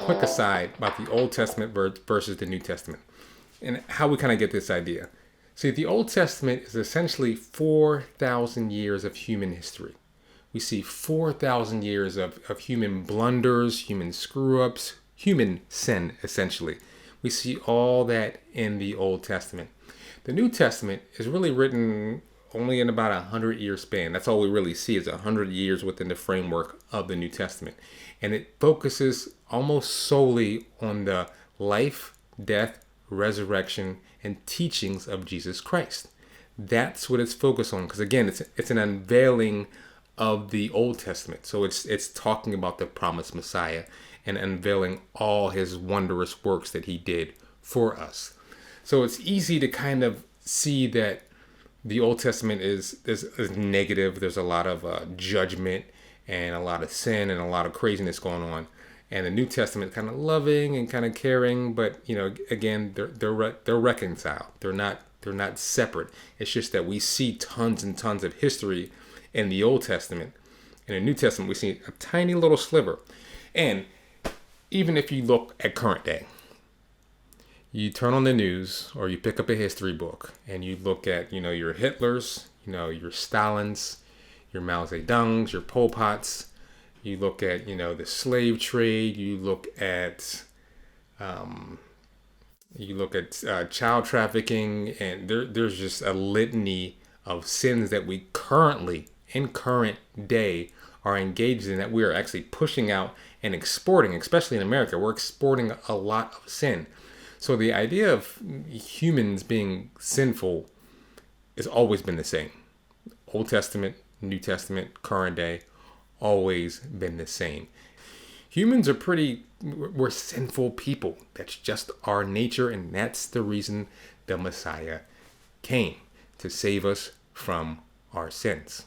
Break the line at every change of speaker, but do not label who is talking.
quick aside about the Old Testament versus the New Testament and how we kind of get this idea. See, the Old Testament is essentially 4,000 years of human history. We see 4,000 years of human blunders, human screw-ups, human sin, essentially. We see all that in the Old Testament. The New Testament is really written only in about a 100-year span. That's all we really see is 100 years within the framework of the New Testament. And it focuses almost solely on the life, death, resurrection, and teachings of Jesus Christ. That's what it's focused on. Because again, it's an unveiling of the Old Testament. So it's talking about the promised Messiah and unveiling all his wondrous works that he did for us. So it's easy to kind of see that the Old Testament is negative. There's a lot of judgment and a lot of sin and a lot of craziness going on. And the New Testament kind of loving and kind of caring, but again, they're reconciled. They're not separate. It's just that we see tons and tons of history in the Old Testament. In the New Testament, we see a tiny little sliver. And even if you look at current day, you turn on the news or you pick up a history book and you look at, your Hitlers, your Stalins, your Mao Zedongs, your Pol Pots. You look at, the slave trade. You look at child trafficking, and there's just a litany of sins that we currently, in current day, are engaged in, that we are actually pushing out and exporting, especially in America. We're exporting a lot of sin. So the idea of humans being sinful has always been the same. Old Testament, New Testament, current day, always been the same. Humans are we're sinful people. That's just our nature, and that's the reason the Messiah came, to save us from our sins.